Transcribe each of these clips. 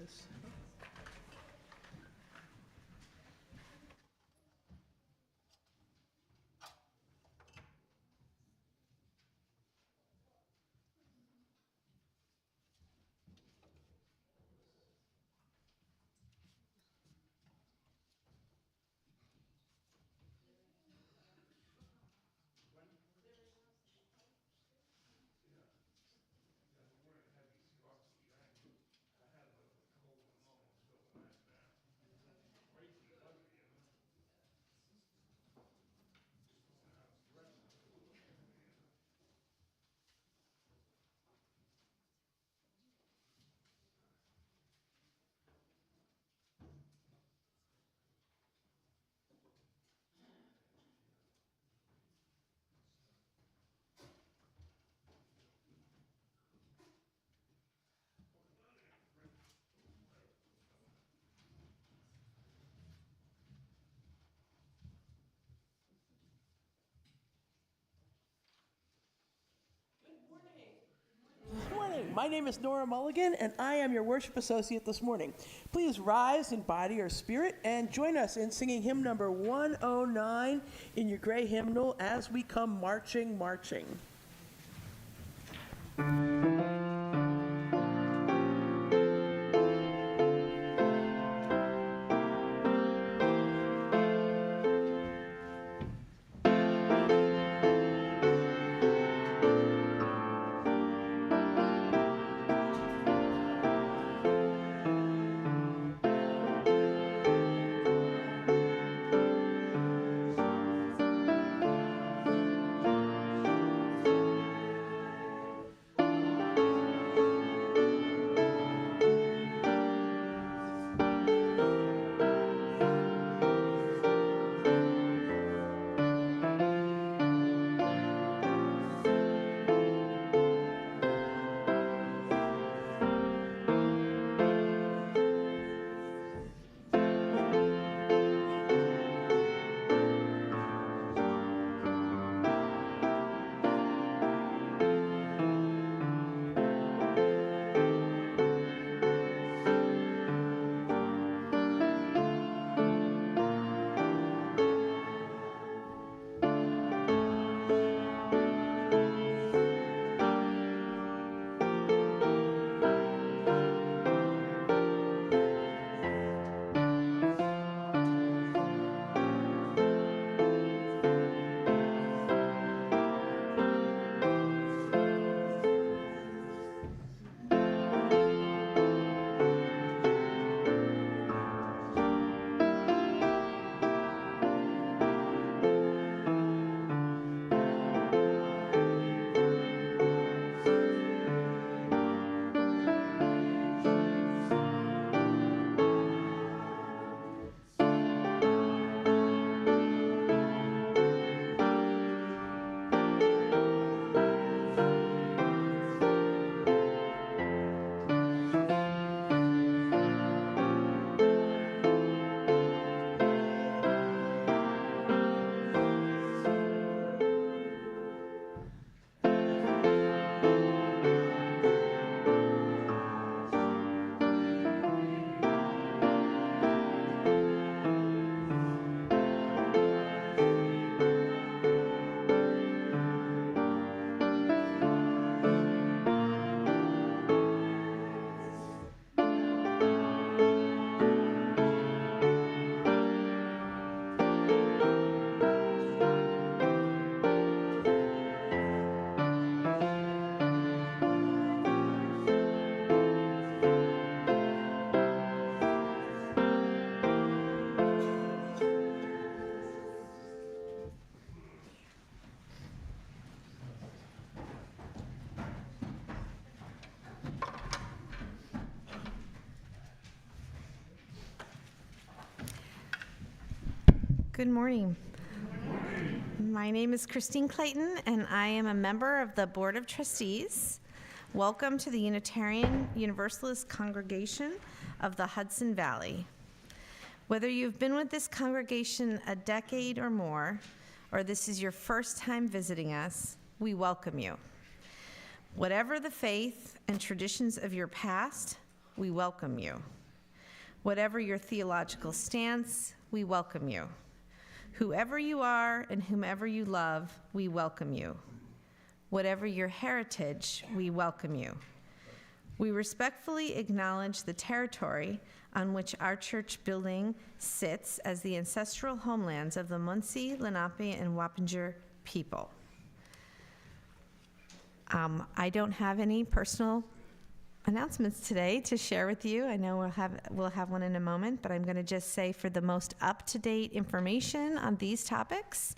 this. Good morning. My name is Nora Mulligan, and I am your worship associate this morning. Please rise in body or spirit and join us in singing hymn number 109 in your gray hymnal as we come marching, marching. Good morning. My name is Christine Clayton, and I am a member of the Board of Trustees. Welcome to the Unitarian Universalist Congregation of the Hudson Valley. Whether you've been with this congregation a decade or more, or this is your first time visiting us, we welcome you. Whatever the faith and traditions of your past, we welcome you. Whatever your theological stance, we welcome you. Whoever you are and whomever you love, we welcome you. Whatever your heritage, we welcome you. We respectfully acknowledge the territory on which our church building sits as the ancestral homelands of the Munsee, Lenape, and Wappinger people. I don't have any personal announcements today to share with you. I know we'll have one in a moment, but I'm going to just say for the most up-to-date information on these topics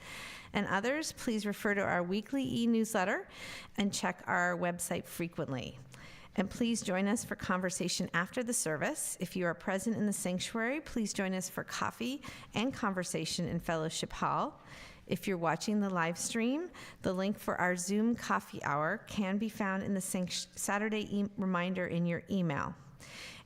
and others, please refer to our weekly e-newsletter and check our website frequently. And please join us for conversation after the service. If you are present in the sanctuary, please join us for coffee and conversation in Fellowship Hall. If you're watching the live stream, the link for our Zoom coffee hour can be found in the Saturday reminder in your email.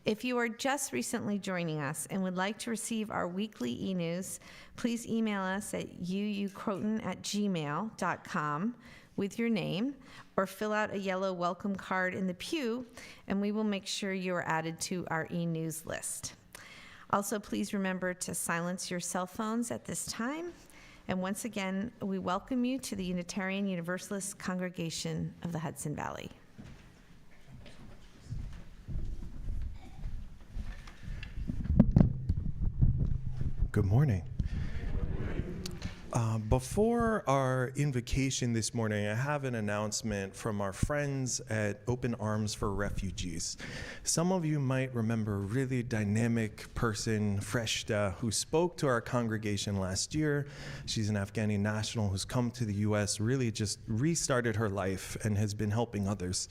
If you are just recently joining us and would like to receive our weekly e-news, please email us at uucroton@gmail.com with your name, or fill out a yellow welcome card in the pew, and we will make sure you are added to our e-news list. Also, please remember to silence your cell phones at this time. And once again, we welcome you to the Unitarian Universalist Congregation of the Hudson Valley. Good morning. Before our invocation this morning, I have an announcement from our friends at Open Arms for Refugees. Some of you might remember a really dynamic person, Freshta, who spoke to our congregation last year. She's an Afghani national who's come to the U.S., really just restarted her life and has been helping others.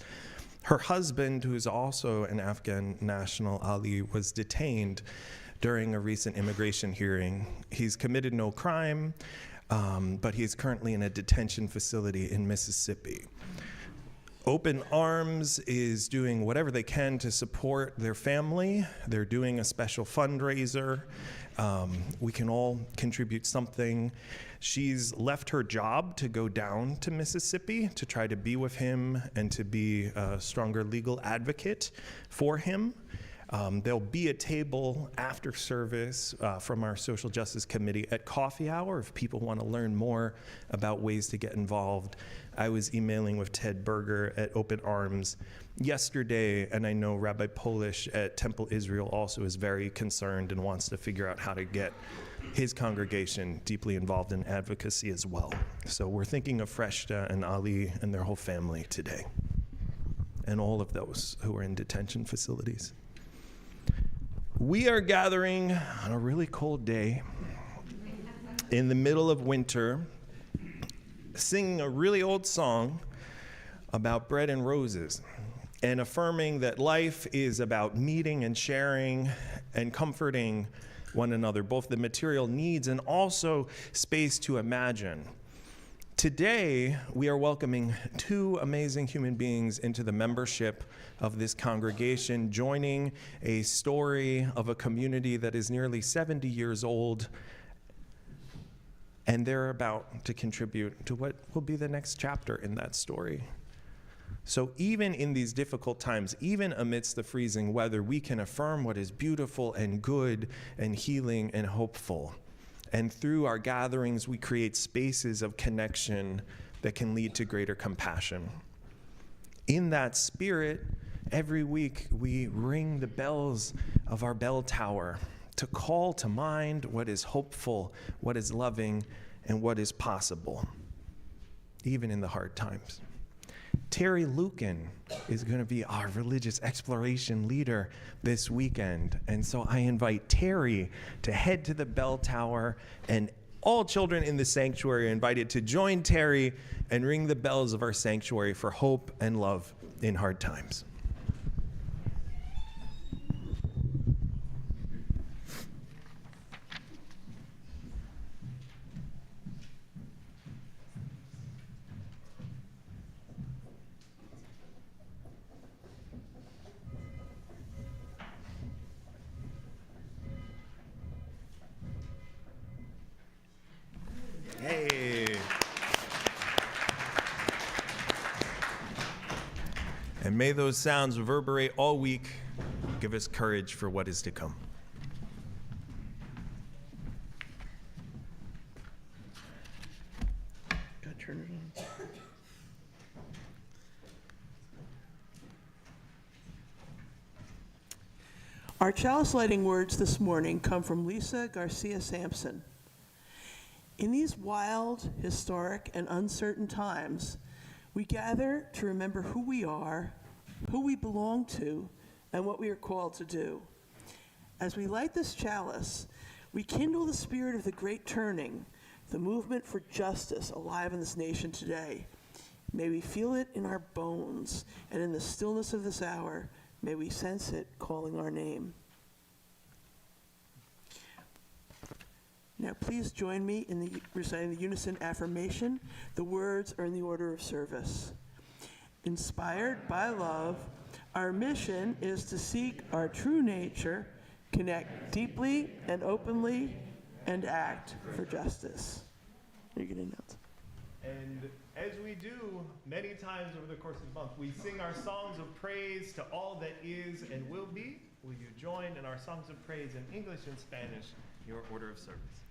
Her husband, who's also an Afghan national, Ali, was detained during a recent immigration hearing. He's committed no crime, but he is currently in a detention facility in Mississippi. Open Arms is doing whatever they can to support their family. They're doing a special fundraiser. We can all contribute something. She's left her job to go down to Mississippi to try to be with him and to be a stronger legal advocate for him. There'll be a table after service from our Social Justice Committee at coffee hour if people want to learn more about ways to get involved. I was emailing with Ted Berger at Open Arms yesterday, and I know Rabbi Polish at Temple Israel also is very concerned and wants to figure out how to get his congregation deeply involved in advocacy as well. So we're thinking of Freshta and Ali and their whole family today, and all of those who are in detention facilities. We are gathering on a really cold day in the middle of winter, singing a really old song about bread and roses, and affirming that life is about meeting and sharing and comforting one another, both the material needs and also space to imagine. Today, we are welcoming two amazing human beings into the membership of this congregation, joining a story of a community that is nearly 70 years old, and they're about to contribute to what will be the next chapter in that story. So even in these difficult times, even amidst the freezing weather, we can affirm what is beautiful and good and healing and hopeful. And through our gatherings, we create spaces of connection that can lead to greater compassion. In that spirit, every week we ring the bells of our bell tower to call to mind what is hopeful, what is loving, and what is possible, even in the hard times. Terry Lucan is going to be our religious exploration leader this weekend. And so I invite Terry to head to the bell tower, and all children in the sanctuary are invited to join Terry and ring the bells of our sanctuary for hope and love in hard times. Hey. And may those sounds reverberate all week. give us courage for what is to come. Gotta turn it on. Our chalice lighting words this morning come from Lisa Garcia Sampson. In these wild, historic, and uncertain times, we gather to remember who we are, who we belong to, and what we are called to do. As we light this chalice, we kindle the spirit of the great turning, the movement for justice alive in this nation today. May we feel it in our bones, and in the stillness of this hour, may we sense it calling our name. Now, please join me in reciting the unison affirmation. The words are in the order of service. Inspired by love, our mission is to seek our true nature, connect deeply and openly, and act for justice. You can announce. And as we do many times over the course of the month, we sing our songs of praise to all that is and will be. Will you join in our songs of praise in English and Spanish, your order of service?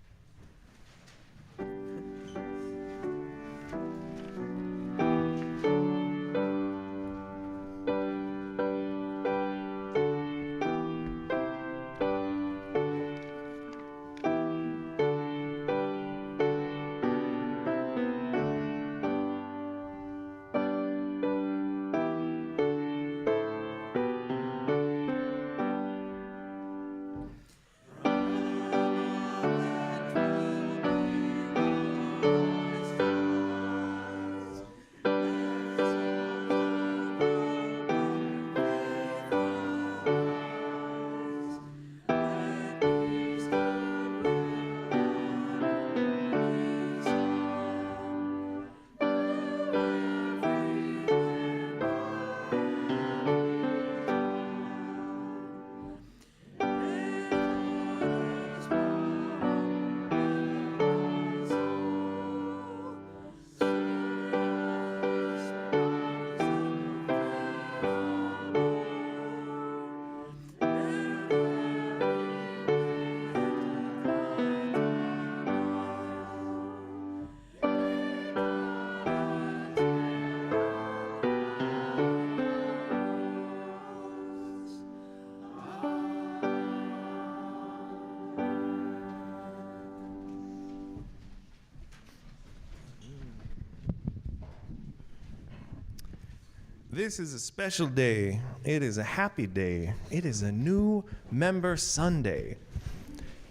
This is a special day. It is a happy day. It is a new member Sunday.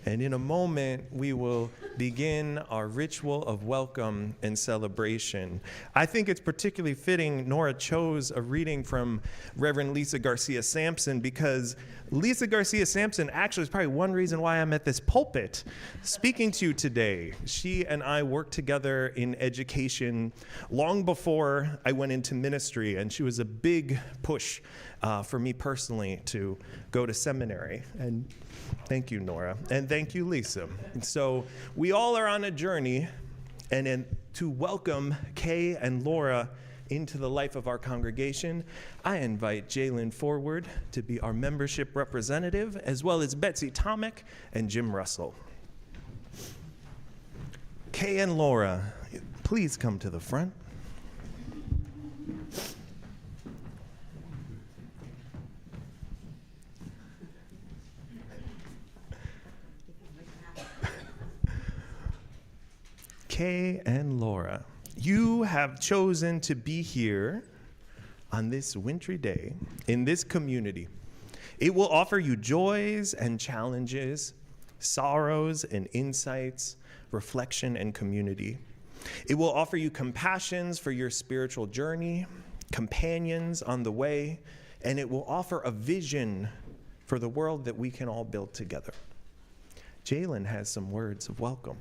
And in a moment, we will begin our ritual of welcome and celebration. I think it's particularly fitting Nora chose a reading from Reverend Lisa Garcia Sampson, because Lisa Garcia Sampson actually is probably one reason why I'm at this pulpit speaking to you today. She and I worked together in education long before I went into ministry, and she was a big push for me personally to go to seminary. And thank you, Nora, and thank you, Lisa. And so we all are on a journey, and to welcome Kay and Laura into the life of our congregation, I invite Jalen forward to be our membership representative, as well as Betsy Tomick and Jim Russell. Kay and Laura, please come to the front. Kay and Laura, you have chosen to be here on this wintry day in this community. It will offer you joys and challenges, sorrows and insights, reflection and community. It will offer you compassions for your spiritual journey, companions on the way, and it will offer a vision for the world that we can all build together. Jalen has some words of welcome.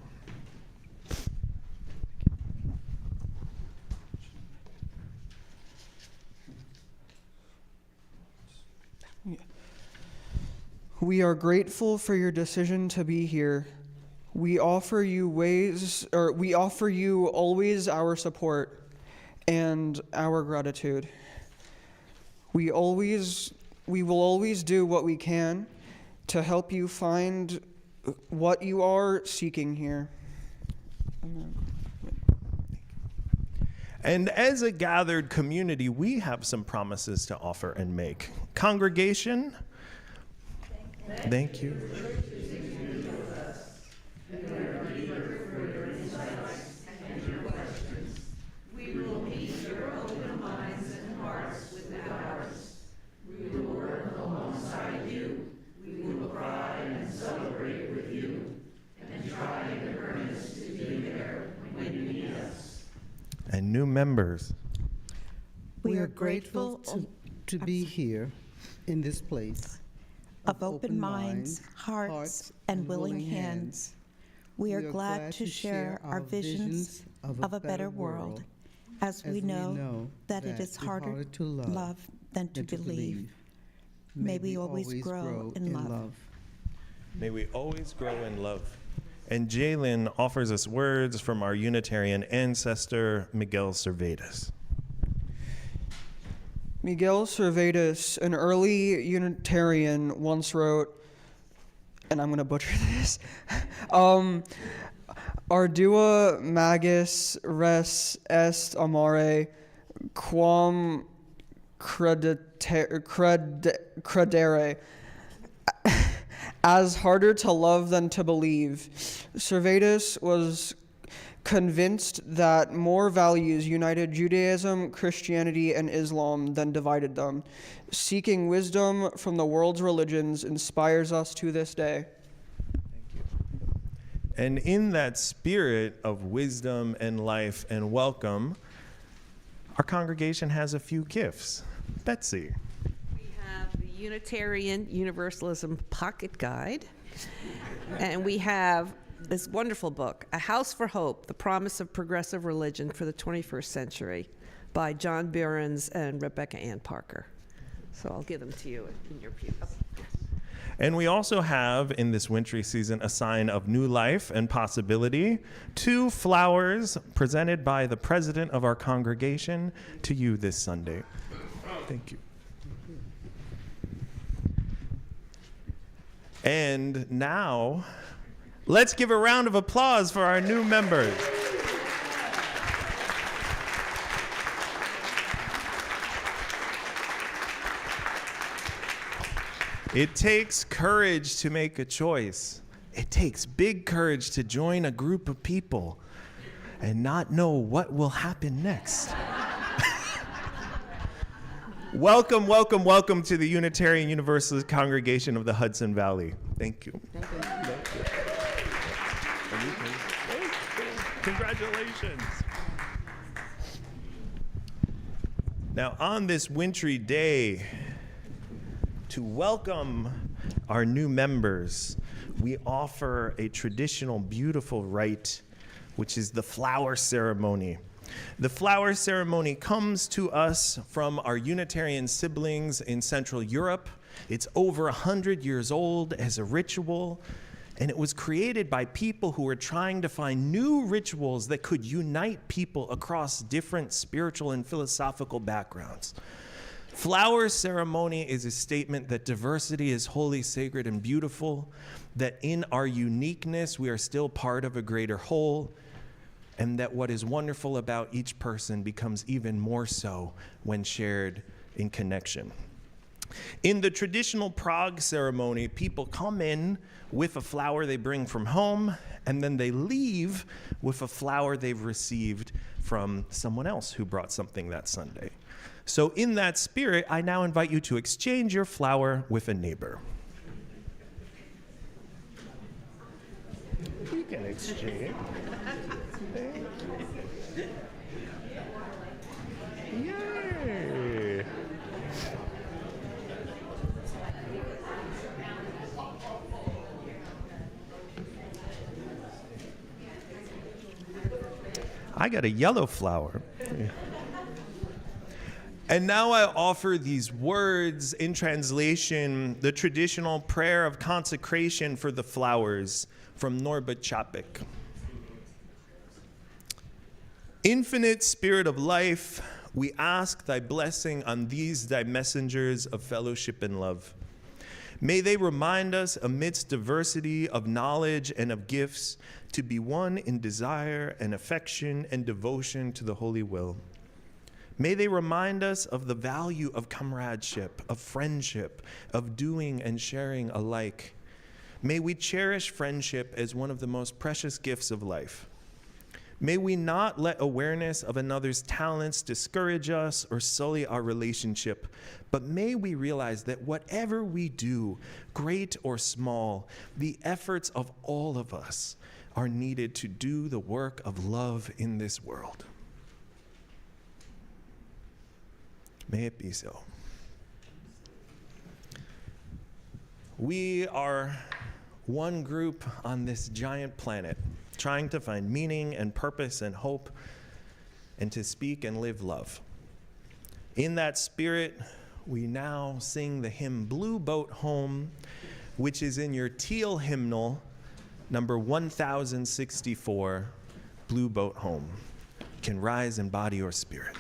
We are grateful for your decision to be here. We offer you always our support and our gratitude. We always We will always do what we can to help you find what you are seeking here. And as a gathered community, we have some promises to offer and make. Congregation, thank you. And new members. We are grateful to be here in this place of open minds, hearts, and willing hands. We are glad to share our visions of a better world, as we know that it is harder to love than to believe. May we always grow in love. May we always grow in love. And Jalen offers us words from our Unitarian ancestor, Miguel Servetus. Miguel Servetus, an early Unitarian, once wrote, and I'm going to butcher this, Ardua magis res est amare quam credere. As harder to love than to believe. Servetus was convinced that more values united Judaism, Christianity, and Islam than divided them. Seeking wisdom from the world's religions inspires us to this day. Thank you. And in that spirit of wisdom and life and welcome, our congregation has a few gifts. Betsy. The Unitarian Universalism Pocket Guide, and we have this wonderful book, A House for Hope, The Promise of Progressive Religion for the 21st Century by John Behrens and Rebecca Ann Parker. So I'll give them to you in your pew. And we also have, in this wintry season, a sign of new life and possibility, 2 flowers presented by the president of our congregation to you this Sunday. Thank you. And now, let's give a round of applause for our new members. It takes courage to make a choice. It takes big courage to join a group of people and not know what will happen next. Welcome, welcome, welcome to the Unitarian Universalist Congregation of the Hudson Valley. Thank you. Congratulations. Now, on this wintry day, to welcome our new members, we offer a traditional, beautiful rite, which is the flower ceremony. The flower ceremony comes to us from our Unitarian siblings in Central Europe. It's over 100 years old as a ritual, and it was created by people who were trying to find new rituals that could unite people across different spiritual and philosophical backgrounds. Flower ceremony is a statement that diversity is holy, sacred, and beautiful, that in our uniqueness we are still part of a greater whole, and that what is wonderful about each person becomes even more so when shared in connection. In the traditional Prague ceremony, people come in with a flower they bring from home, and then they leave with a flower they've received from someone else who brought something that Sunday. So in that spirit, I now invite you to exchange your flower with a neighbor. You can exchange. Yay! I got a yellow flower. Yeah. And now I offer these words in translation, the traditional prayer of consecration for the flowers from Norbert Chapek. Infinite Spirit of life, We ask thy blessing on these thy messengers of fellowship and love. May they remind us amidst diversity of knowledge and of gifts to be one in desire and affection and devotion to the holy will. May they remind us of the value of comradeship, of friendship, of doing and sharing alike. May we cherish friendship as one of the most precious gifts of life. May we not let awareness of another's talents discourage us or sully our relationship, but may we realize that whatever we do, great or small, the efforts of all of us are needed to do the work of love in this world. May it be so. We are one group on this giant planet, trying to find meaning and purpose and hope, and to speak and live love. In that spirit, we now sing the hymn Blue Boat Home, which is in your teal hymnal, number 1064, Blue Boat Home. You can rise in body or spirit.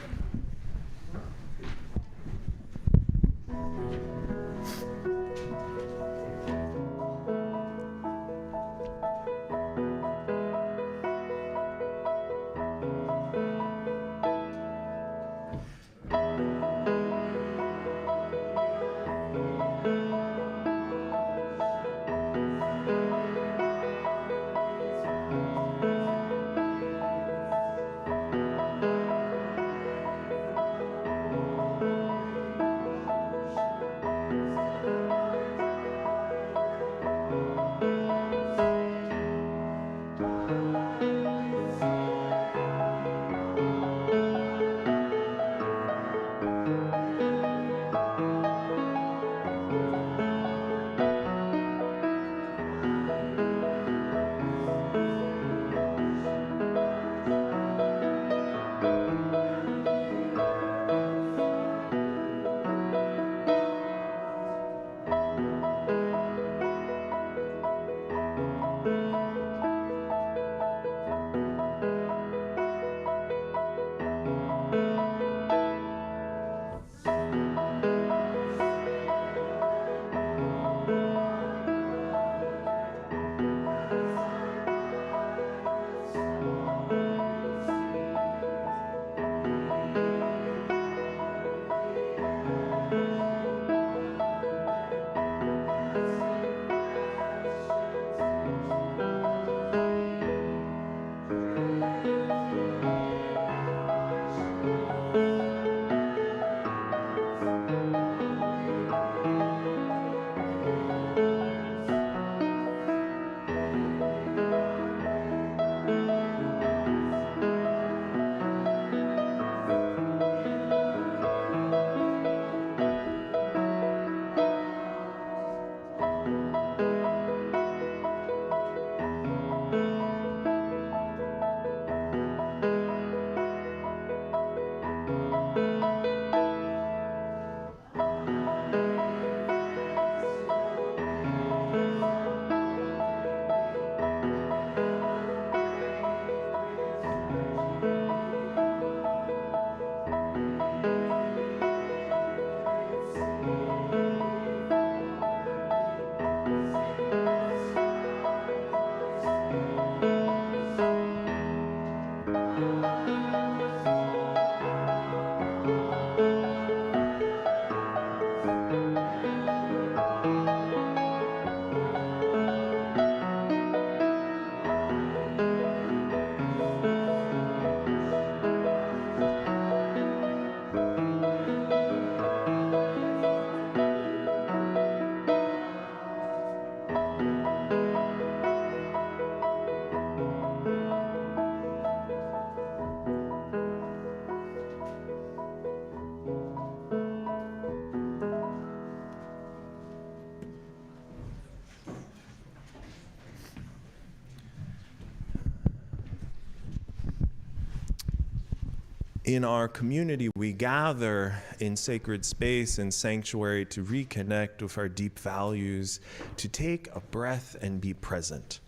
In our community, we gather in sacred space and sanctuary to reconnect with our deep values, to take a breath and be present.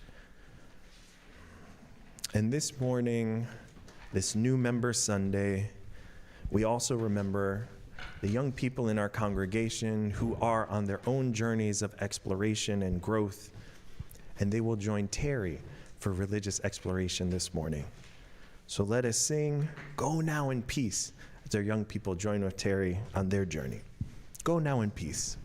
And this morning, this new member Sunday, We also remember the young people in our congregation who are on their own journeys of exploration and growth, and they will join Terry for religious exploration this morning. So let us sing Go Now in Peace as our young people join with Terry on their journey. Go now in peace.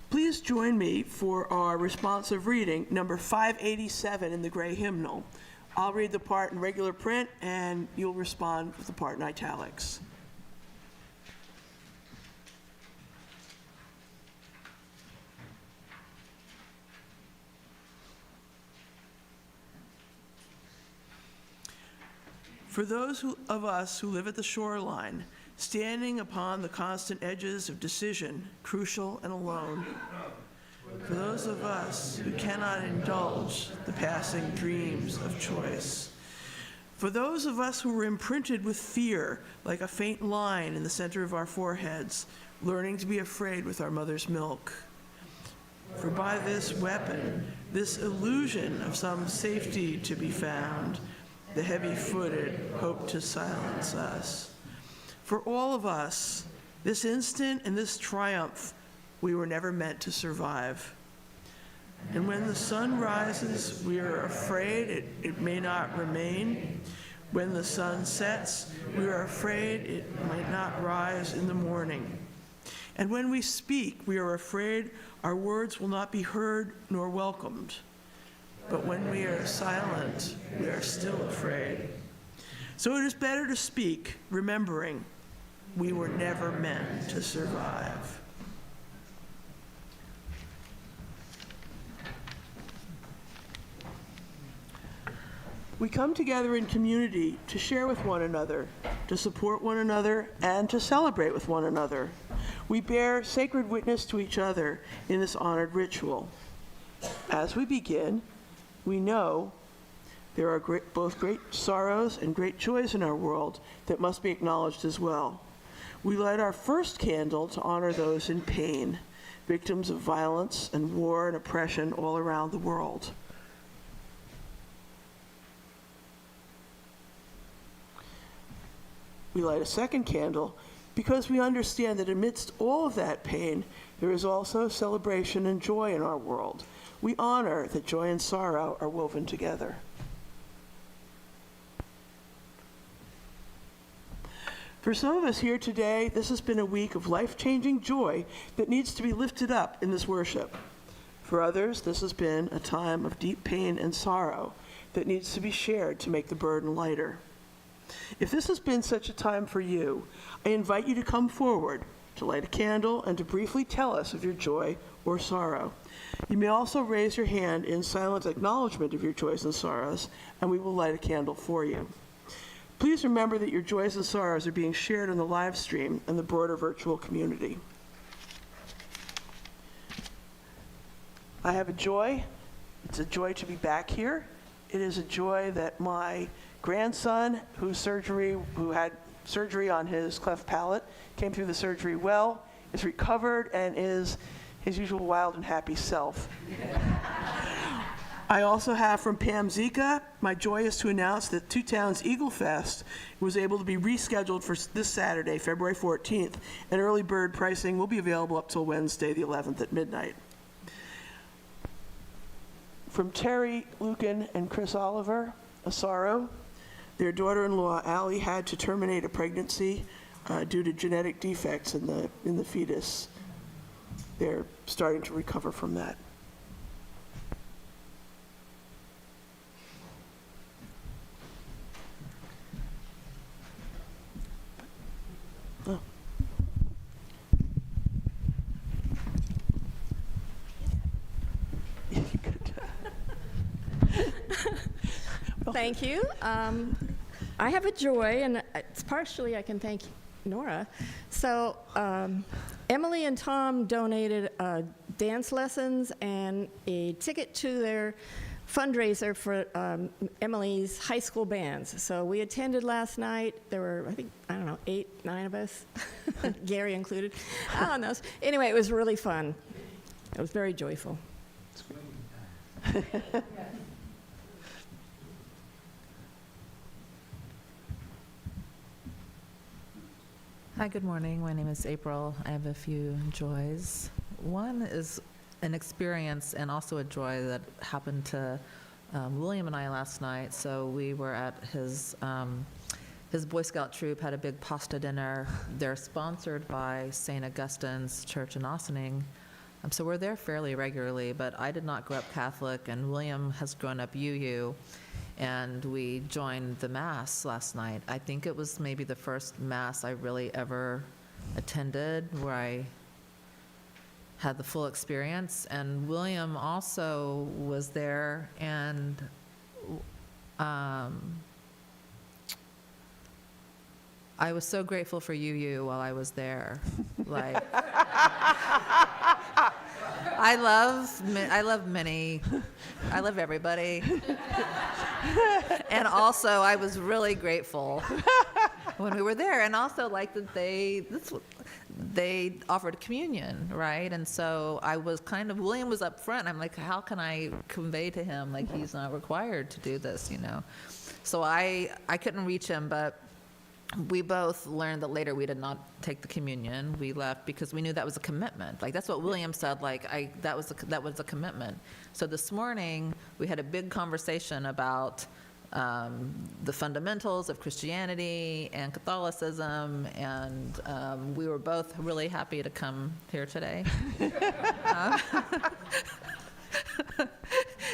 Please join me for our responsive reading, number 587 in the Gray Hymnal. I'll read the part in regular print, and you'll respond with the part in italics. For those of us who live at the shoreline, standing upon the constant edges of decision, crucial and alone. For those of us who cannot indulge the passing dreams of choice. For those of us who were imprinted with fear, like a faint line in the center of our foreheads, learning to be afraid with our mother's milk. For by this weapon, this illusion of some safety to be found, the heavy-footed hope to silence us. For all of us, this instant and this triumph, we were never meant to survive. And when the sun rises, we are afraid it may not remain. When the sun sets, we are afraid it might not rise in the morning. And when we speak, we are afraid our words will not be heard nor welcomed. But when we are silent, we are still afraid. So it is better to speak, remembering we were never meant to survive. We come together in community to share with one another, to support one another, and to celebrate with one another. We bear sacred witness to each other in this honored ritual. As we begin, we know there are both great sorrows and great joys in our world that must be acknowledged as well. We light our first candle to honor those in pain, victims of violence and war and oppression all around the world. We light a second candle because we understand that amidst all of that pain, there is also celebration and joy in our world. We honor that joy and sorrow are woven together. For some of us here today, this has been a week of life-changing joy that needs to be lifted up in this worship. For others, this has been a time of deep pain and sorrow that needs to be shared to make the burden lighter. If this has been such a time for you, I invite you to come forward, to light a candle, and to briefly tell us of your joy or sorrow. You may also raise your hand in silent acknowledgement of your joys and sorrows, and we will light a candle for you. Please remember that your joys and sorrows are being shared on the live stream and the broader virtual community. I have a joy. It's a joy to be back here. It is a joy that my grandson, who had surgery on his cleft palate, came through the surgery well, is recovered, and is his usual wild and happy self. I also have from Pam Zika, my joy is to announce that Two Towns Eagle Fest was able to be rescheduled for this Saturday, February 14th, and early bird pricing will be available up till Wednesday, the 11th at midnight. From Terry Lucan and Chris Oliver, a sorrow. Their daughter-in-law, Allie, had to terminate a pregnancy due to genetic defects in the fetus. They're starting to recover from that. Thank you. I have a joy, and it's partially I can thank Nora. So Emily and Tom donated dance lessons and a ticket to their fundraiser for Emily's high school bands. So we attended last night. There were, I don't know, 8, 9 of us, Gary included. I don't know. Anyway, it was really fun. It was very joyful. Hi, good morning. My name is April. I have a few joys. One is an experience and also a joy that happened to William and I last night. So we were at his Boy Scout troop, had a big pasta dinner. They're sponsored by St. Augustine's Church in Ossining. So we're there fairly regularly, but I did not grow up Catholic, and William has grown up UU. And we joined the Mass last night. I think it was maybe the first Mass I really ever attended where I had the full experience. And William also was there, and I was so grateful for UU while I was there. Like, I love everybody. And also, I was really grateful when we were there. And also, like, that they offered communion, right? And so I was William was up front. I'm like, how can I convey to him, like, he's not required to do this, you know? So I couldn't reach him, but we both learned that later we did not take the communion. We left because we knew that was a commitment. Like, that's what William said, like, that was a commitment. So this morning, we had a big conversation about the fundamentals of Christianity and Catholicism, and we were both really happy to come here today.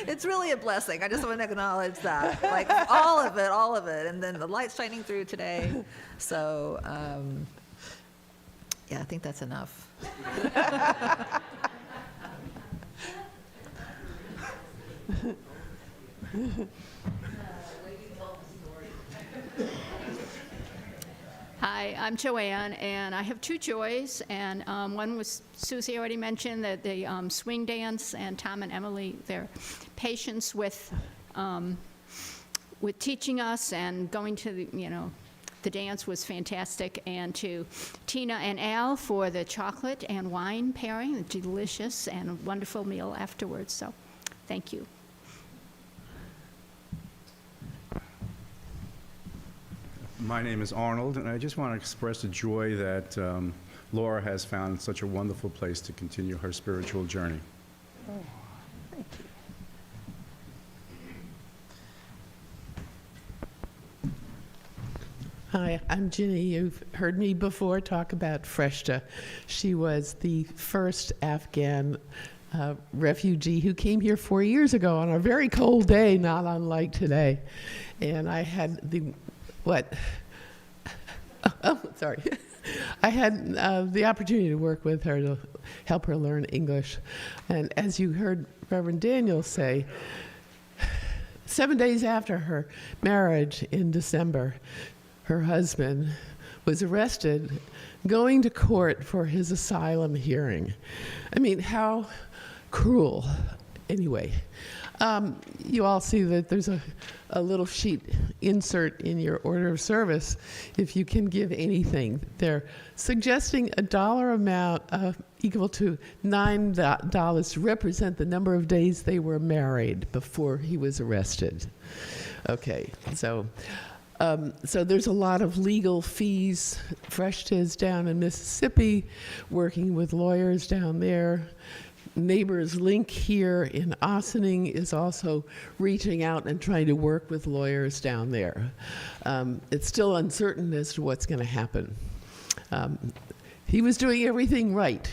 It's really a blessing. I just want to acknowledge that. Like, all of it. And then the light's shining through today. So, yeah, I think that's enough. Hi, I'm Joanne, and I have 2 joys, and one was Susie already mentioned, that the swing dance, and Tom and Emily, their patience with teaching us and going to the dance was fantastic, and to Tina and Al for the chocolate and wine pairing, delicious and wonderful meal afterwards. So, thank you. My name is Arnold, and I just want to express the joy that Laura has found such a wonderful place to continue her spiritual journey. Oh, thank you. Hi, I'm Ginny. You've heard me before talk about Freshta. She was the first Afghan refugee who came here 4 years ago on a very cold day, not unlike today. And I had sorry. I had the opportunity to work with her to help her learn English. And as you heard Reverend Daniel say, 7 days after her marriage in December, her husband was arrested going to court for his asylum hearing. I mean, how cruel. Anyway, you all see that there's a little sheet insert in your order of service if you can give anything. They're suggesting a dollar amount equal to $9 to represent the number of days they were married before he was arrested. Okay, so there's a lot of legal fees. Freshta is down in Mississippi, working with lawyers down there. Neighbors Link here in Ossining is also reaching out and trying to work with lawyers down there. It's still uncertain as to what's going to happen. He was doing everything right,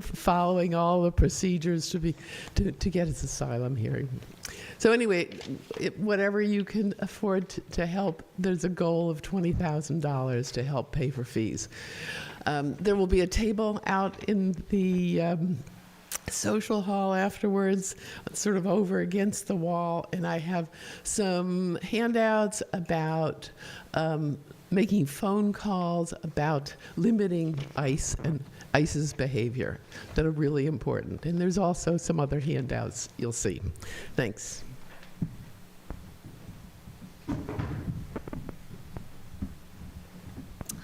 following all the procedures to get his asylum hearing. So anyway, whatever you can afford to help, there's a goal of $20,000 to help pay for fees. There will be a table out in the social hall afterwards, sort of over against the wall, and I have some handouts about making phone calls about limiting ICE and ICE's behavior that are really important. And there's also some other handouts you'll see. Thanks.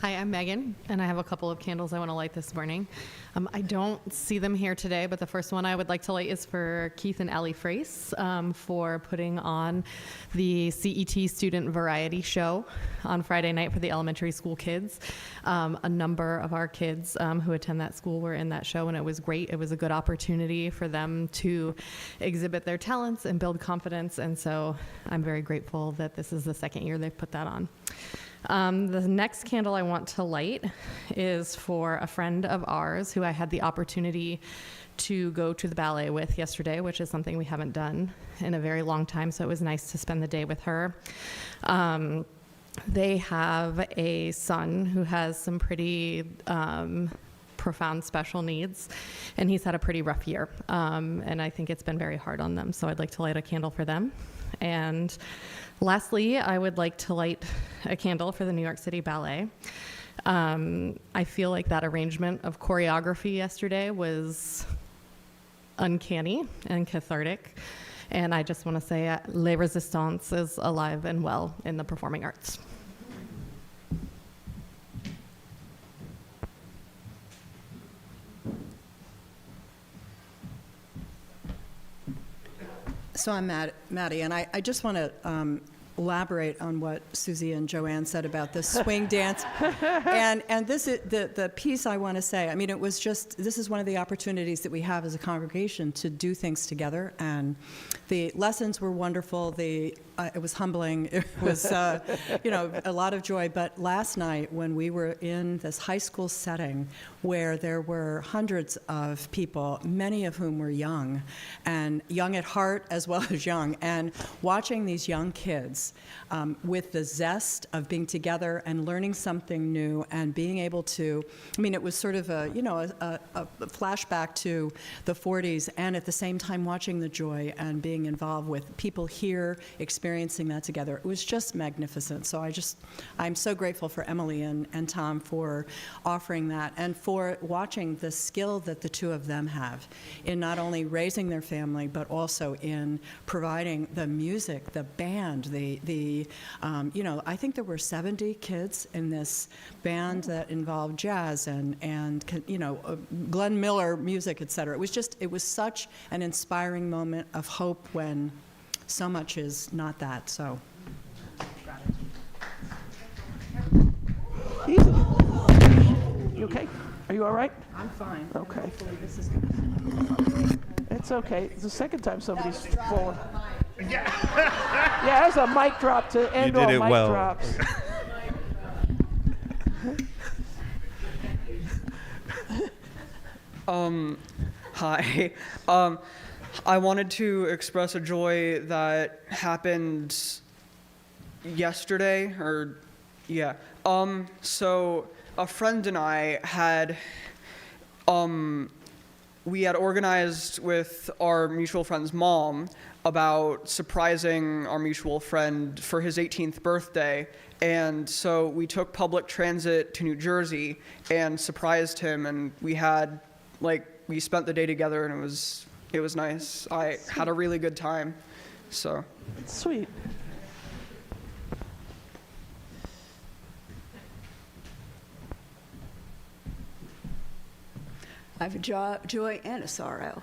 Hi, I'm Megan, and I have a couple of candles I want to light this morning. I don't see them here today, but the first one I would like to light is for Keith and Allie Frace for putting on the CET Student Variety Show on Friday night for the elementary school kids. A number of our kids who attend that school were in that show, and it was great. It was a good opportunity for them to exhibit their talents and build confidence, and so I'm very grateful that this is the second year they've put that on. The next candle I want to light is for a friend of ours who I had the opportunity to go to the ballet with yesterday, which is something we haven't done in a very long time, so it was nice to spend the day with her. They have a son who has some pretty profound special needs, and he's had a pretty rough year, and I think it's been very hard on them, so I'd like to light a candle for them. And lastly, I would like to light a candle for the New York City Ballet. I feel like that arrangement of choreography yesterday was uncanny and cathartic, and I just want to say Les Resistance is alive and well in the performing arts. So I'm Maddie, and I just want to elaborate on what Susie and Joanne said about the swing dance. And this is the piece I want to say. I mean, it was just, this is one of the opportunities that we have as a congregation to do things together. And the lessons were wonderful. It was humbling. It was, a lot of joy. But last night, when we were in this high school setting where there were hundreds of people, many of whom were young, and young at heart as well as young, and watching these young kids with the zest of being together and learning something new and being able to, I mean, it was sort of a flashback to the 40s, and at the same time watching the joy and being involved with people here experiencing that together. It was just magnificent. So I'm so grateful for Emily and Tom for offering that and for watching the skill that the two of them have in not only raising their family, but also in providing the music, the band, I think there were 70 kids in this band that involved jazz and Glenn Miller music, et cetera. It was such an inspiring moment of hope when so much is not that, so. You okay? Are you all right? I'm fine. Okay. Hopefully this is good. It's okay. It's the second time somebody's fallen. Yeah, there's a mic drop to end all mic drops. Hi. I wanted to express a joy that happened yesterday, so a friend and I had, we had organized with our mutual friend's mom about surprising our mutual friend for his 18th birthday. And so we took public transit to New Jersey and surprised him, and we spent the day together, and it was nice. I had a really good time, so. Sweet. I have a joy and a sorrow.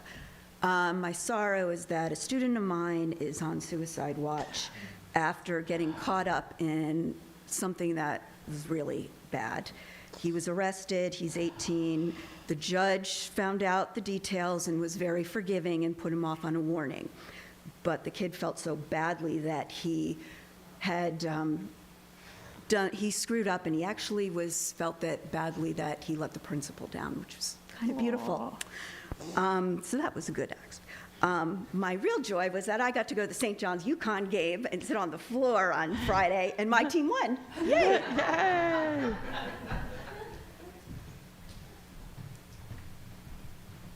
My sorrow is that a student of mine is on suicide watch after getting caught up in something that was really bad. He was arrested, he's 18. The judge found out the details and was very forgiving and put him off on a warning. But the kid felt so badly that he had he screwed up, and he actually felt that badly that he let the principal down, which was kind of beautiful. So that was a good act. My real joy was that I got to go to the St. John's UConn game and sit on the floor on Friday, and my team won. Yay! Yay!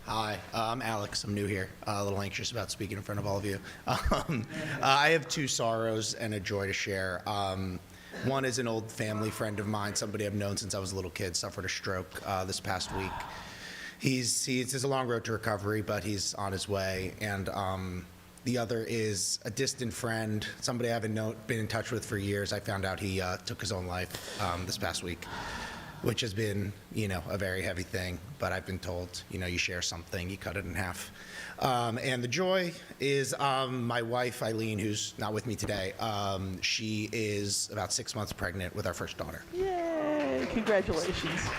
Hi, I'm Alex. I'm new here. A little anxious about speaking in front of all of you. I have two sorrows and a joy to share. One is an old family friend of mine, somebody I've known since I was a little kid, suffered a stroke this past week. It's a long road to recovery, but he's on his way. And the other is a distant friend, somebody I haven't been in touch with for years. I found out he took his own life this past week, which has been, a very heavy thing. But I've been told, you share something, you cut it in half. And the joy is my wife, Eileen, who's not with me today. She is about 6 months pregnant with our first daughter. Yay! Congratulations.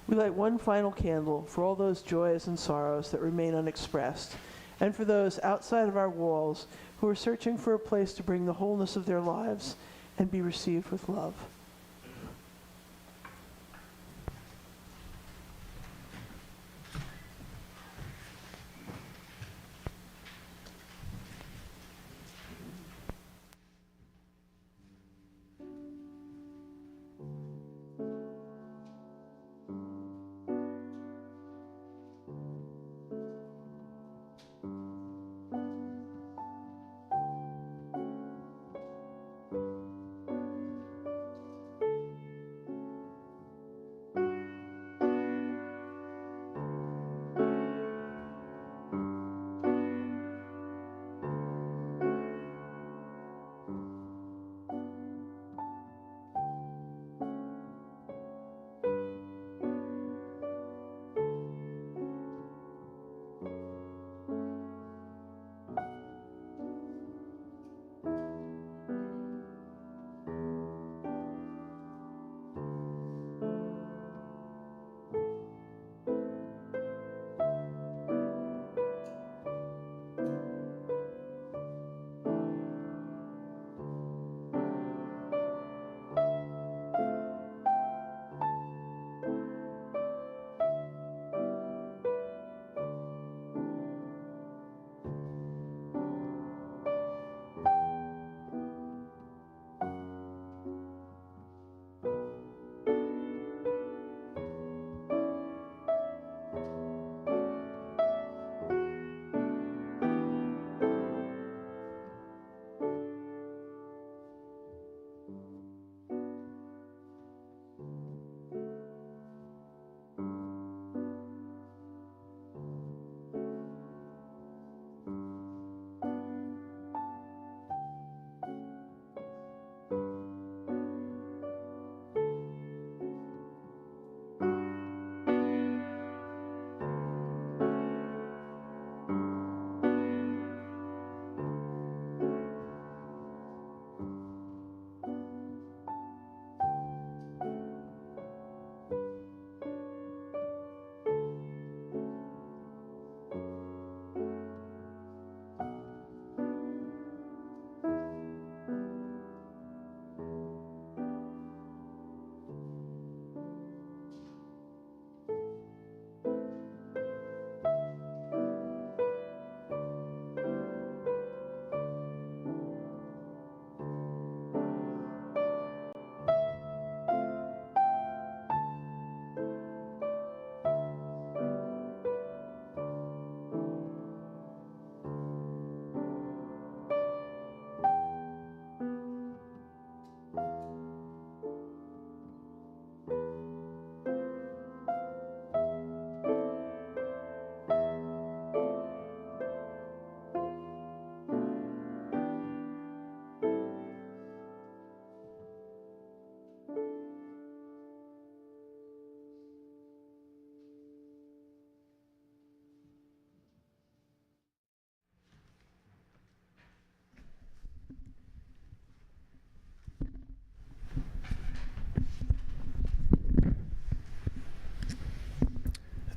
We light one final candle for all those joys and sorrows that remain unexpressed, and for those outside of our walls who are searching for a place to bring the wholeness of their lives and be received with love.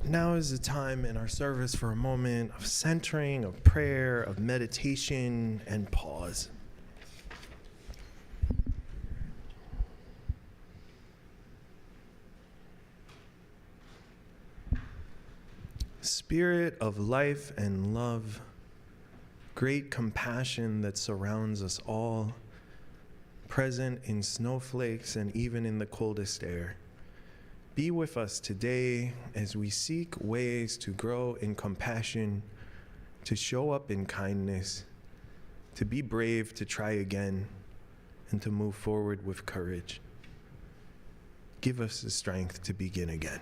Now is the time in our service for a moment of centering, of prayer, of meditation, and pause. Spirit of life and love, great compassion that surrounds us all, present in snowflakes and even in the coldest air. Be with us today as we seek ways to grow in compassion, to show up in kindness, to be brave, to try again, and to move forward with courage. Give us the strength to begin again.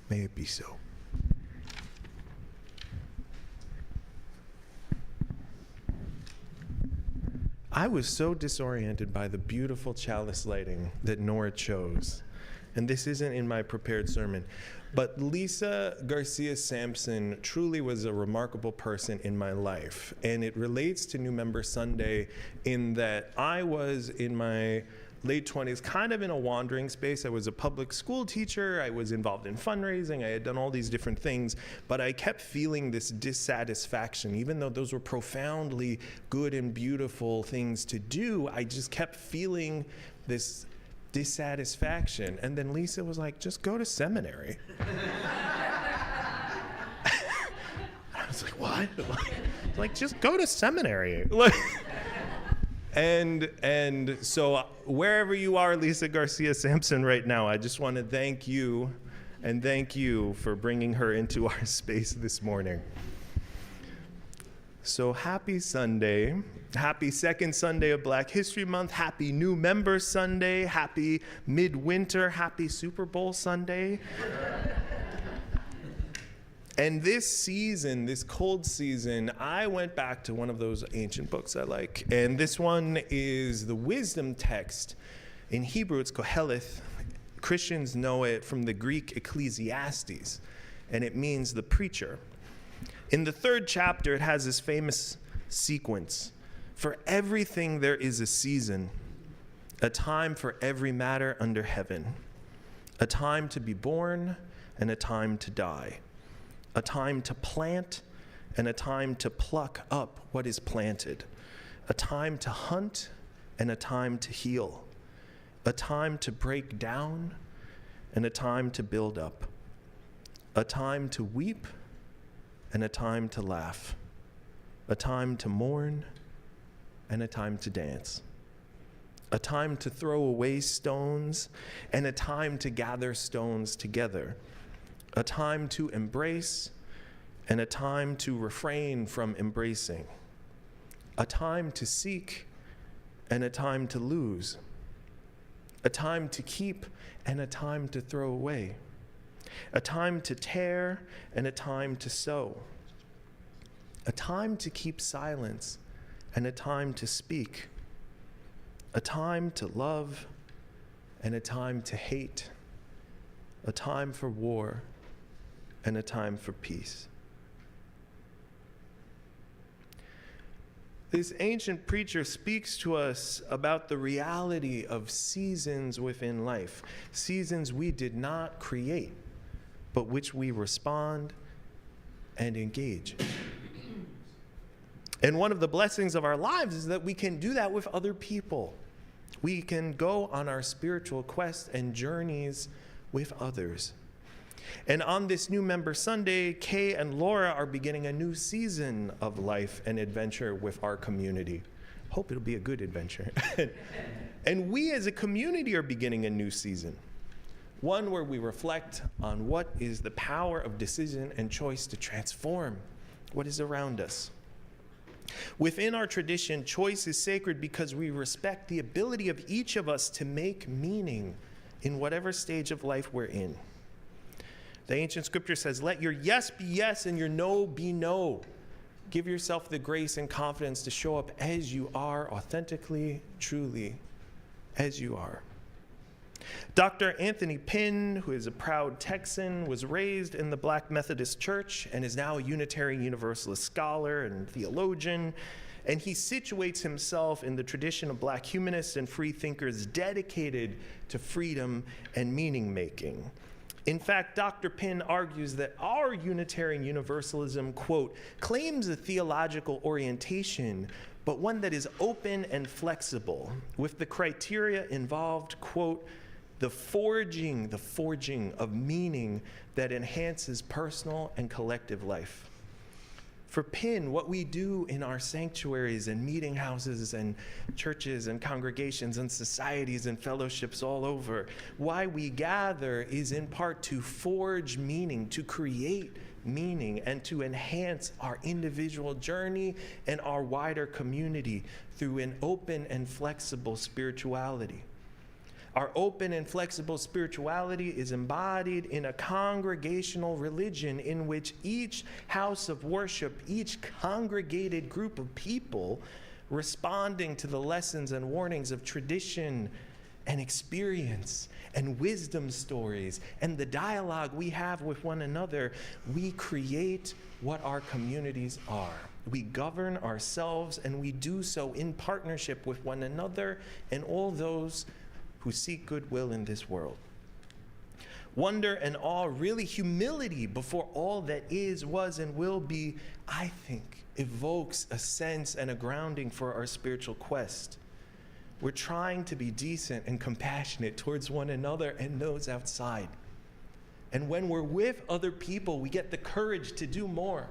May it be so. I was so disoriented by the beautiful chalice lighting that Nora chose. And this isn't in my prepared sermon, but Lisa Garcia Sampson truly was a remarkable person in my life. And it relates to New Member Sunday in that I was in my late 20s, kind of in a wandering space. I was a public school teacher. I was involved in fundraising. I had done all these different things, but I kept feeling this dissatisfaction. Even though those were profoundly good and beautiful things to do, I just kept feeling this dissatisfaction. And then Lisa was like, just go to seminary. I was like, what? Like, just go to seminary. And so wherever you are, Lisa Garcia Sampson, right now, I just want to thank you and thank you for bringing her into our space this morning. So happy Sunday. Happy second Sunday of Black History Month. Happy New Member Sunday. Happy Midwinter. Happy Super Bowl Sunday. And this season, this cold season, I went back to one of those ancient books I like. And this one is the wisdom text. In Hebrew, it's Koheleth. Christians know it from the Greek Ecclesiastes, and it means the preacher. In the 3rd chapter, it has this famous sequence. For everything there is a season, a time for every matter under heaven, a time to be born and a time to die, a time to plant and a time to pluck up what is planted, a time to hunt and a time to heal, a time to break down and a time to build up, a time to weep and a time to laugh, a time to mourn and a time to dance, a time to throw away stones and a time to gather stones together, a time to embrace and a time to refrain from embracing, a time to seek and a time to lose, a time to keep and a time to throw away, a time to tear and a time to sow, a time to keep silence and a time to speak, a time to love and a time to hate, a time for war and a time for peace. This ancient preacher speaks to us about the reality of seasons within life, seasons we did not create, but which we respond and engage. And one of the blessings of our lives is that we can do that with other people. We can go on our spiritual quests and journeys with others. And on this New Member Sunday, Kay and Laura are beginning a new season of life and adventure with our community. Hope it'll be a good adventure. And we as a community are beginning a new season, one where we reflect on what is the power of decision and choice to transform what is around us. Within our tradition, choice is sacred because we respect the ability of each of us to make meaning in whatever stage of life we're in. The ancient scripture says, let your yes be yes and your no be no. Give yourself the grace and confidence to show up as you are, authentically, truly, as you are. Dr. Anthony Pinn, who is a proud Texan, was raised in the Black Methodist Church and is now a Unitarian Universalist scholar and theologian. And he situates himself in the tradition of Black humanists and free thinkers dedicated to freedom and meaning making. In fact, Dr. Pinn argues that our Unitarian Universalism, quote, claims a theological orientation, but one that is open and flexible, with the criteria involved, quote, the forging of meaning that enhances personal and collective life. For Pin, what we do in our sanctuaries and meeting houses and churches and congregations and societies and fellowships all over, why we gather is in part to forge meaning, to create meaning, and to enhance our individual journey and our wider community through an open and flexible spirituality. Our open and flexible spirituality is embodied in a congregational religion in which each house of worship, each congregated group of people, responding to the lessons and warnings of tradition and experience and wisdom stories and the dialogue we have with one another, we create what our communities are. We govern ourselves, and we do so in partnership with one another and all those who seek goodwill in this world. Wonder and awe, really humility before all that is, was, and will be, I think, evokes a sense and a grounding for our spiritual quest. We're trying to be decent and compassionate towards one another and those outside. And when we're with other people, we get the courage to do more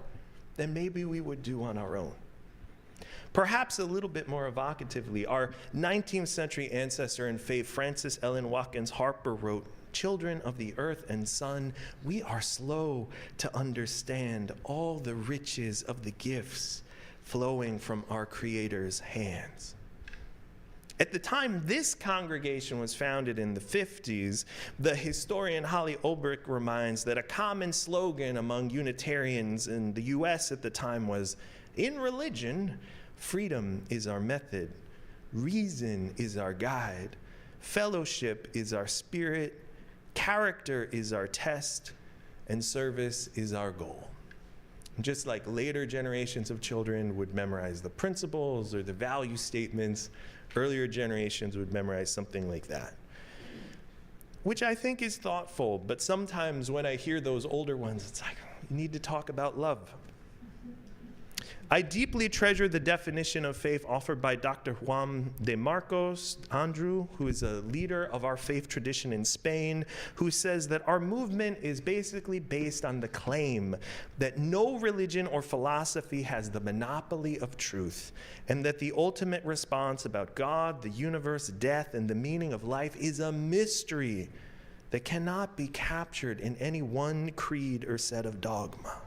than maybe we would do on our own. Perhaps a little bit more evocatively, our 19th century ancestor in faith, Frances Ellen Watkins Harper, wrote, "Children of the earth and sun, we are slow to understand all the riches of the gifts flowing from our Creator's hands." At the time this congregation was founded in the 50s, the historian Holly Ulbrich reminds that a common slogan among Unitarians in the U.S. at the time was, "In religion, freedom is our method, reason is our guide, fellowship is our spirit, character is our test, and service is our goal." Just like later generations of children would memorize the principles or the value statements, earlier generations would memorize something like that, which I think is thoughtful. But sometimes when I hear those older ones, it's like, you need to talk about love. I deeply treasure the definition of faith offered by Dr. Juan de Marcos Andrew, who is a leader of our faith tradition in Spain, who says that our movement is basically based on the claim that no religion or philosophy has the monopoly of truth, and that the ultimate response about God, the universe, death, and the meaning of life is a mystery that cannot be captured in any one creed or set of dogma.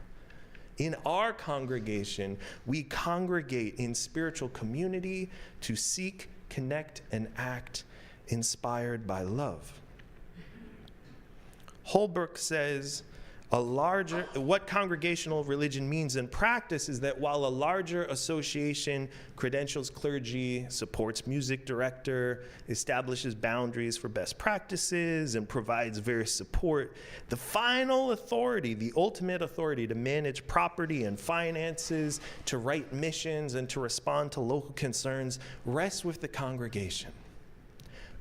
In our congregation, we congregate in spiritual community to seek, connect, and act inspired by love. Holbrook says, what congregational religion means in practice is that while a larger association credentials clergy, supports music director, establishes boundaries for best practices, and provides various support, the final authority, the ultimate authority to manage property and finances, to write missions, and to respond to local concerns rests with the congregation.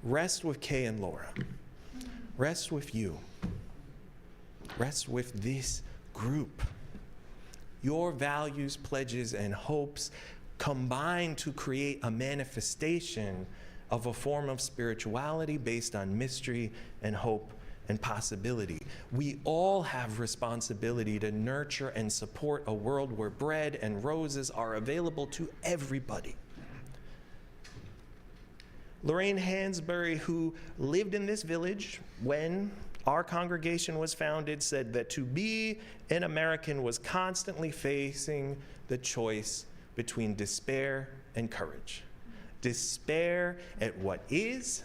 Rests with Kay and Laura. Rests with you. Rests with this group. Your values, pledges, and hopes combine to create a manifestation of a form of spirituality based on mystery and hope and possibility. We all have responsibility to nurture and support a world where bread and roses are available to everybody. Lorraine Hansberry, who lived in this village when our congregation was founded, said that to be an American was constantly facing the choice between despair and courage. Despair at what is,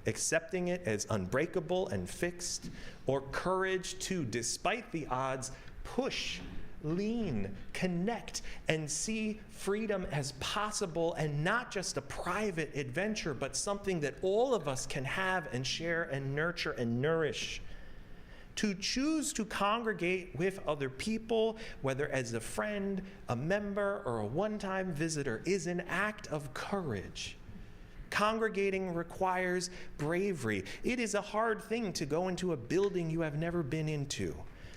accepting it as unbreakable and fixed, or courage to, despite the odds, push, lean, connect, and see freedom as possible, and not just a private adventure, but something that all of us can have and share and nurture and nourish. To choose to congregate with other people, whether as a friend, a member, or a one-time visitor, is an act of courage. Congregating requires bravery. It is a hard thing to go into a building you have never been into,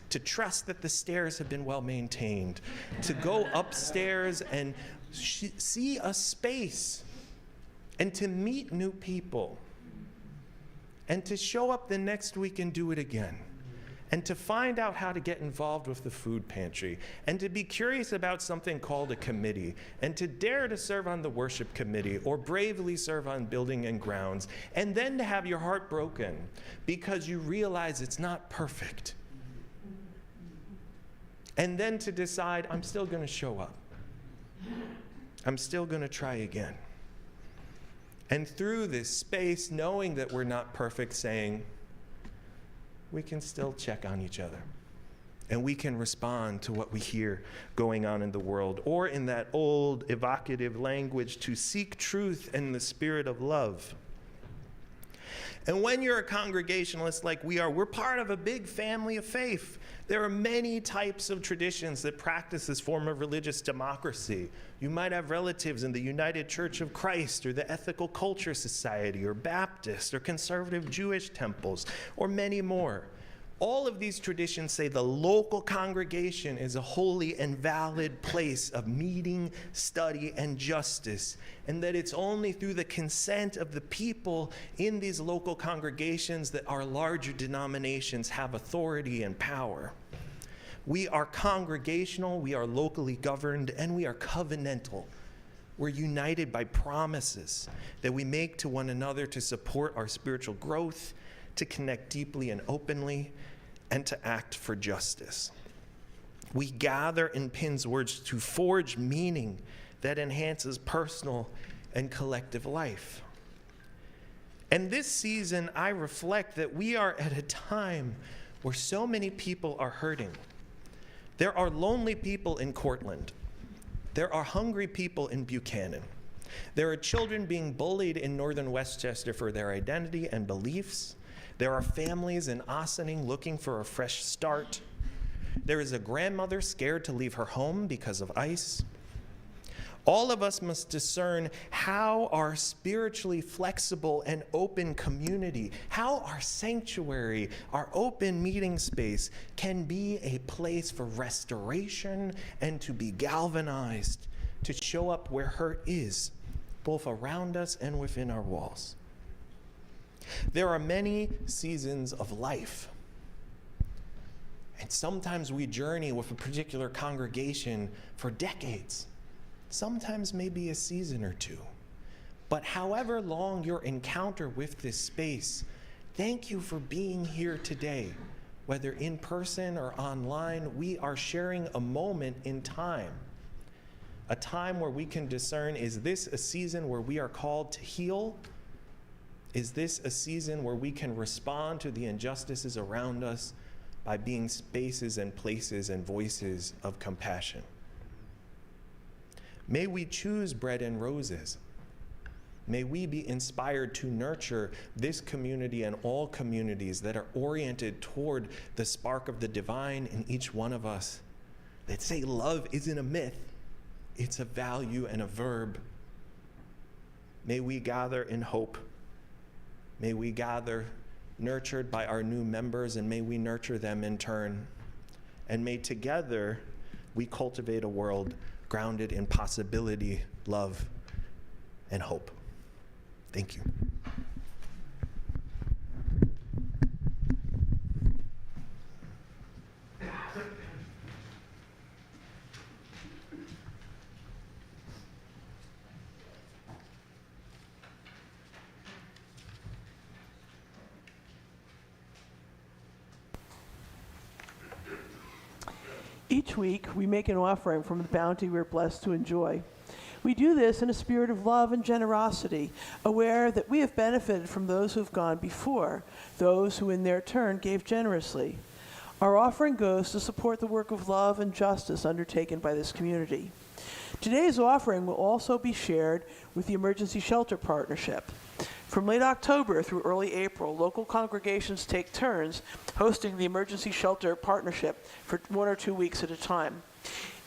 to trust that the stairs have been well maintained, to go upstairs and see a space, and to meet new people, and to show up the next week and do it again, and to find out how to get involved with the food pantry, and to be curious about something called a committee, and to dare to serve on the worship committee or bravely serve on building and grounds, and then to have your heart broken because you realize it's not perfect. And then to decide, I'm still going to show up. I'm still going to try again. And through this space, knowing that we're not perfect, saying, we can still check on each other. And we can respond to what we hear going on in the world. Or in that old evocative language, to seek truth in the spirit of love. And when you're a congregationalist like we are, we're part of a big family of faith. There are many types of traditions that practice this form of religious democracy. You might have relatives in the United Church of Christ, or the Ethical Culture Society, or Baptist, or conservative Jewish temples, or many more. All of these traditions say the local congregation is a holy and valid place of meeting, study, and justice, and that it's only through the consent of the people in these local congregations that our larger denominations have authority and power. We are congregational, we are locally governed, and we are covenantal. We're united by promises that we make to one another to support our spiritual growth, to connect deeply and openly, and to act for justice. We gather, in Pin's words, to forge meaning that enhances personal and collective life. And this season, I reflect that we are at a time where so many people are hurting. There are lonely people in Cortland. There are hungry people in Buchanan. There are children being bullied in northern Westchester for their identity and beliefs. There are families in Ossining looking for a fresh start. There is a grandmother scared to leave her home because of ICE. All of us must discern how our spiritually flexible and open community, how our sanctuary, our open meeting space can be a place for restoration and to be galvanized to show up where hurt is, both around us and within our walls. There are many seasons of life. And sometimes we journey with a particular congregation for decades. Sometimes maybe a season or two. But however long your encounter with this space, thank you for being here today. Whether in person or online, we are sharing a moment in time. A time where we can discern, is this a season where we are called to heal? Is this a season where we can respond to the injustices around us by being spaces and places and voices of compassion? May we choose bread and roses. May we be inspired to nurture this community and all communities that are oriented toward the spark of the divine in each one of us, that say love isn't a myth, it's a value and a verb. May we gather in hope. May we gather nurtured by our new members, and may we nurture them in turn. And may together we cultivate a world grounded in possibility, love, and hope. Thank you. Each week, we make an offering from the bounty we're blessed to enjoy. We do this in a spirit of love and generosity, aware that we have benefited from those who have gone before, those who in their turn gave generously. Our offering goes to support the work of love and justice undertaken by this community. Today's offering will also be shared with the Emergency Shelter Partnership. From late October through early April, local congregations take turns hosting the Emergency Shelter Partnership for 1 or 2 weeks at a time.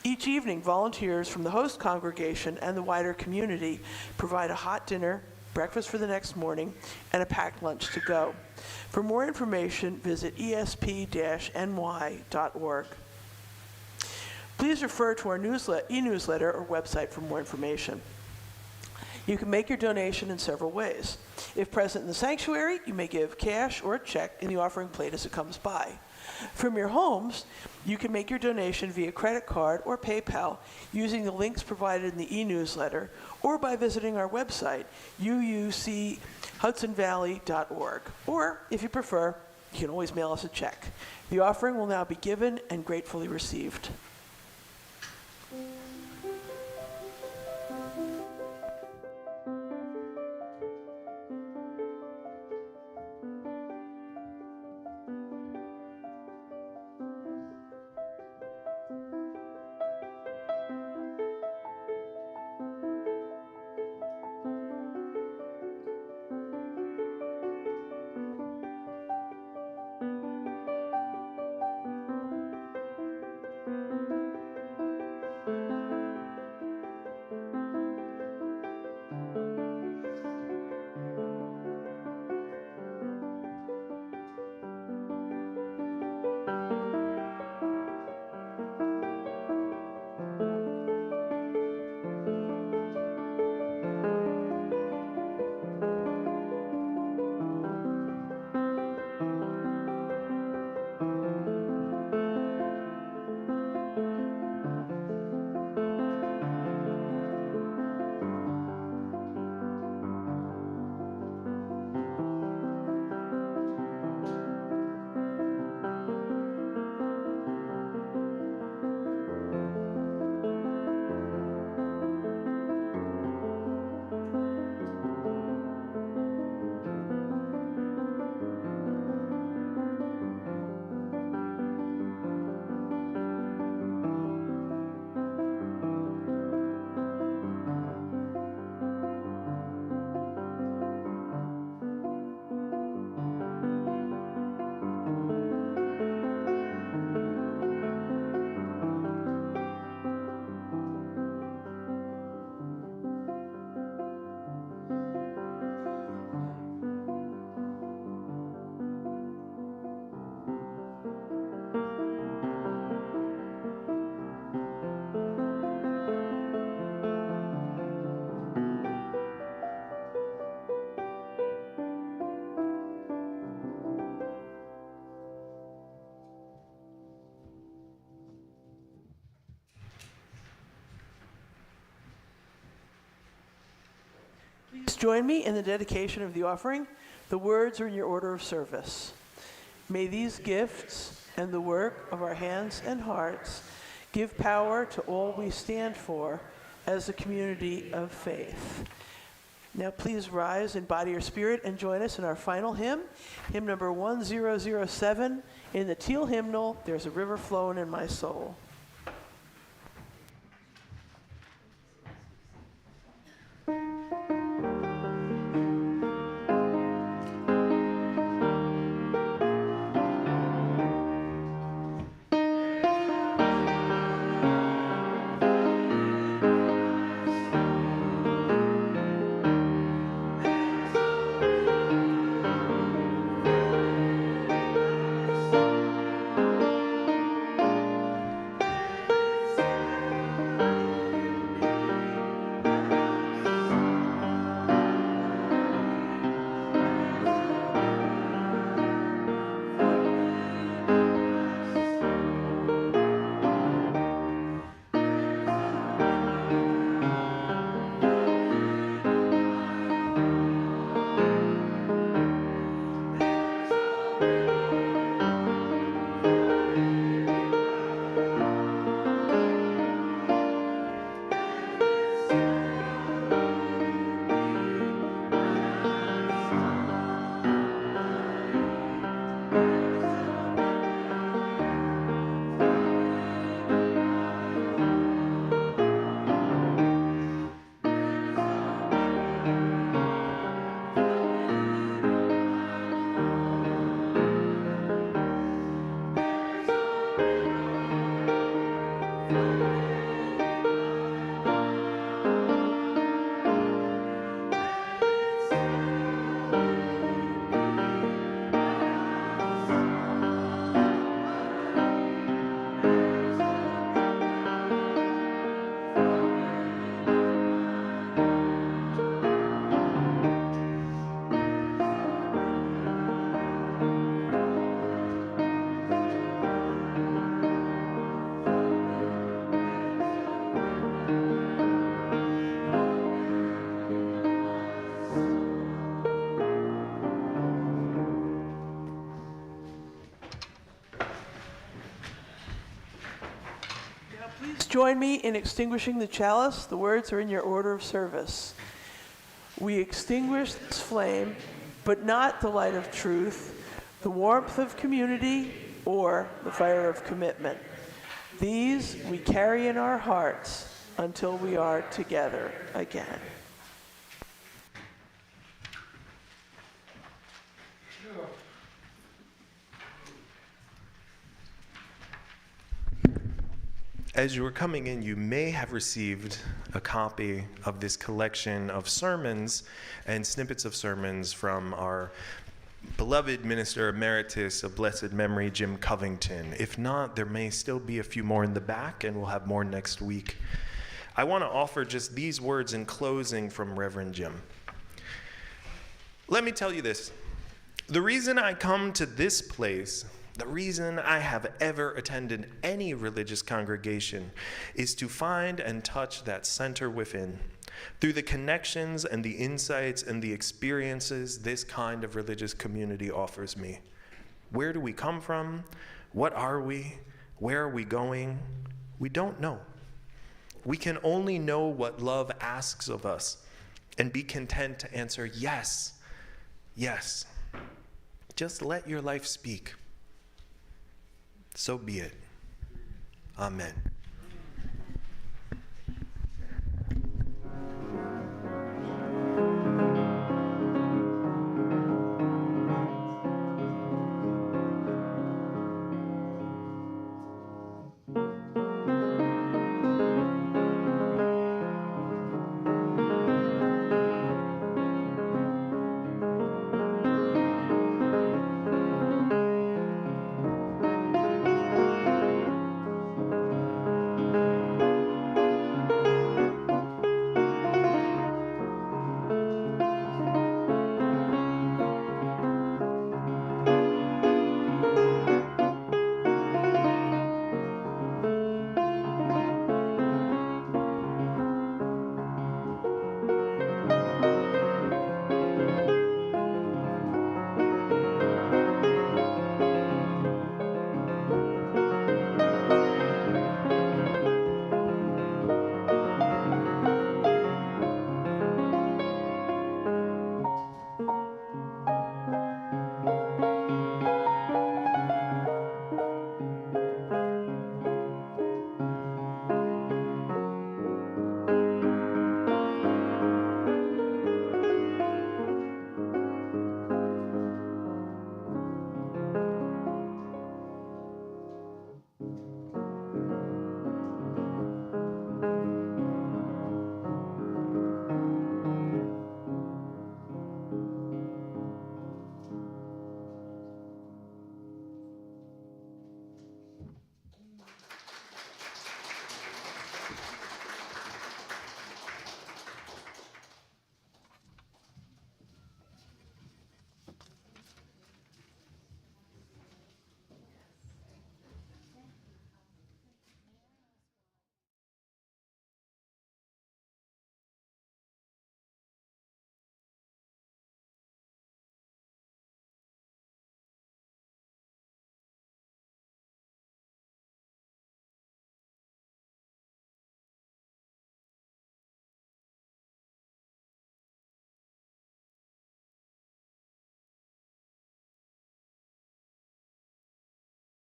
Each evening, volunteers from the host congregation and the wider community provide a hot dinner, breakfast for the next morning, and a packed lunch to go. For more information, visit esp-ny.org. Please refer to our e-newsletter or website for more information. You can make your donation in several ways. If present in the sanctuary, you may give cash or a check in the offering plate as it comes by. From your homes, you can make your donation via credit card or PayPal using the links provided in the e-newsletter or by visiting our website, UUCHV.org. Or, if you prefer, you can always mail us a check. The offering will now be given and gratefully received. Please join me in the dedication of the offering. The words are in your order of service. May these gifts and the work of our hands and hearts give power to all we stand for as a community of faith. Now please rise in body or spirit and join us in our final hymn, hymn number 1007. In the teal hymnal, There's a River Flowing in My Soul. join me in extinguishing the chalice. The words are in your order of service. We extinguish this flame, but not the light of truth, the warmth of community, or the fire of commitment. These we carry in our hearts until we are together again. As you were coming in, you may have received a copy of this collection of sermons and snippets of sermons from our beloved minister emeritus of blessed memory, Jim Covington. If not, there may still be a few more in the back, and we'll have more next week. I want to offer just these words in closing from Reverend Jim. Let me tell you this. The reason I come to this place, the reason I have ever attended any religious congregation, is to find and touch that center within. Through the connections and the insights and the experiences this kind of religious community offers me. Where do we come from? What are we? Where are we going? We don't know. We can only know what love asks of us and be content to answer yes, yes. Just let your life speak. So be it. Amen.